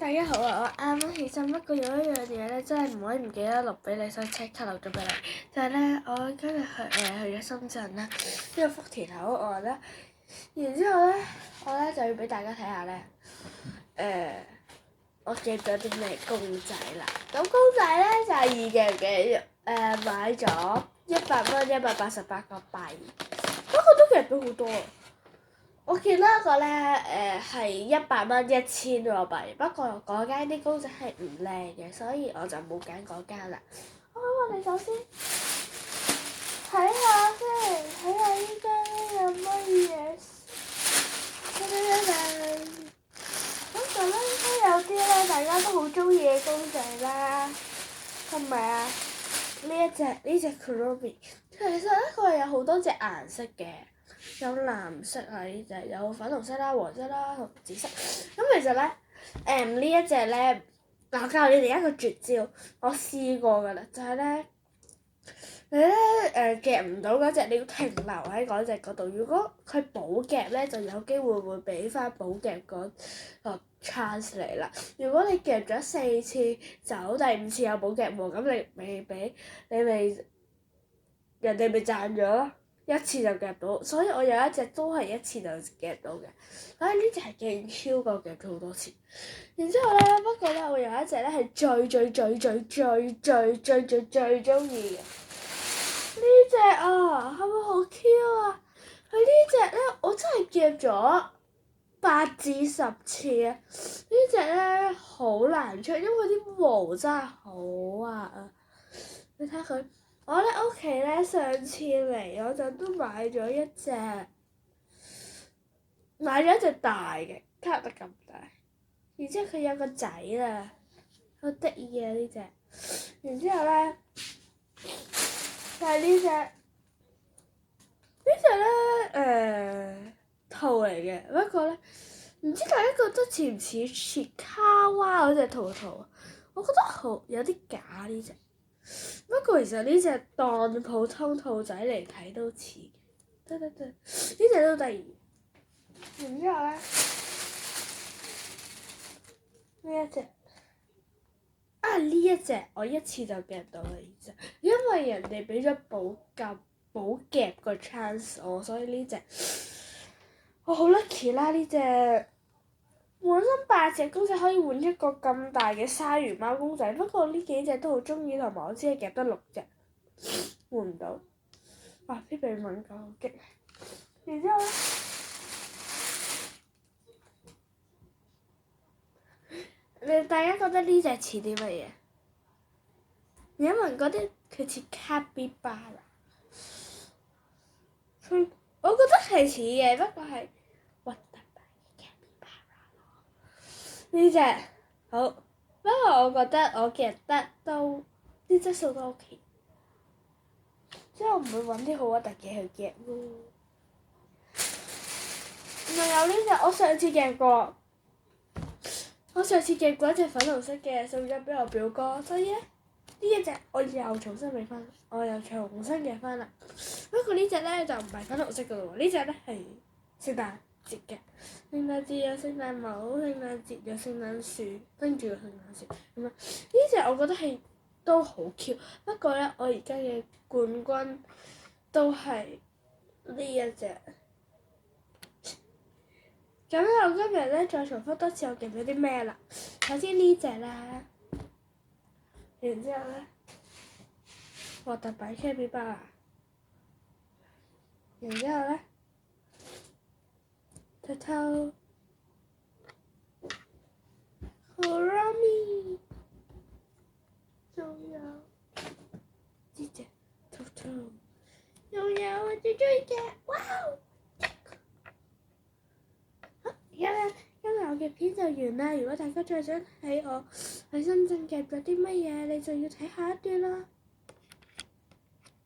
大家好啊！我啱啱起身，不過有一樣嘢咧，真係唔可以唔記得錄俾你，所以即刻錄咗俾你。就係咧，我今日去咗深圳啦，呢個福田口岸啦，然之後咧，我咧就要俾大家睇下咧，我夾咗啲咩公仔啦。咁公仔咧就係易夾嘅，買咗100蚊188個幣，不過都夾到好多。我見到一個咧，係100蚊1000個幣，不過嗰間啲公仔係唔靚嘅，所以我就冇揀嗰間啦。好，我哋首先睇下先，睇下依間咧有乜嘢。咁就咧應該有啲咧大家都好中意嘅公仔啦，同埋啊呢隻 Kuromi， 其實咧佢係有好多隻顏色嘅。有藍色啊呢隻，有粉紅色啦、黃色啦同紫色。咁其實咧，呢一隻咧，我教你哋一個絕招，我試過㗎啦，就係咧，你咧夾唔到嗰隻，你要停留喺嗰隻嗰度。如果佢補夾咧，就有機會會俾翻補夾嗰個 chance 嚟啦。如果你夾咗4次走，第5次有補夾喎，咁你咪人哋咪賺咗咯。1次就夾到，所以我有一隻都係1次就夾到嘅，所以呢隻係勁超過夾咗好多次。然之後咧，不過咧我有一隻咧係最中意嘅呢隻啊，係咪好 Q 啊？佢呢隻咧我真係夾咗8至10次啊！呢隻咧好難出，因為啲毛真係好滑啊！你睇佢。我咧屋企咧上次嚟嗰陣都買咗一隻大嘅，卡得咁大，然之後佢有個仔啦，好得意啊呢隻。然之後咧就係呢隻咧兔嚟嘅，不過咧唔知大家覺得似唔似卡哇嗰隻兔啊？我覺得有啲假呢隻。不過其實呢隻當普通兔仔嚟睇都似嘅，呢隻都得意。然之後咧，呢一隻我1次就夾到啦，因為人哋俾咗補夾個 chance 我，所以呢隻我好 lucky 啦！呢隻本身8隻公仔可以換一個咁大嘅鯊魚貓公仔，不過呢幾隻都好中意，同埋我只係夾得6隻，換唔到。哇！啲鼻敏感好激。然之後咧，大家覺得呢隻似啲乜嘢？有冇人覺得佢似卡比巴啦？我覺得係似嘅，不過係核突版嘅卡比巴啦。呢隻好，不過我覺得我夾得都啲質素都 OK，即係我唔會揾啲好核突嘅去夾咯。仲有呢隻，我上次夾過一隻粉紅色嘅，送咗俾我表哥，所以咧呢一隻我又重新俾翻，我又重新夾翻啦。不過呢隻咧就唔係粉紅色嘅咯喎，呢隻咧係聖誕節嘅。聖誕節有聖誕帽，聖誕節有聖誕樹，跟住個聖誕樹咁樣。呢隻我覺得係都好 Q，不過咧我而家嘅冠軍都係呢一隻。咁我今日咧再重複多次我夾咗啲咩啦？首先呢隻啦，然之後咧核突版卡比巴啦，然之後咧兔 Kuromi， 仲有呢隻兔，仲有我最中意嘅，哇！今日我嘅片就完啦，如果大家再想睇我喺深圳夾咗啲乜嘢，你就要睇下一段啦。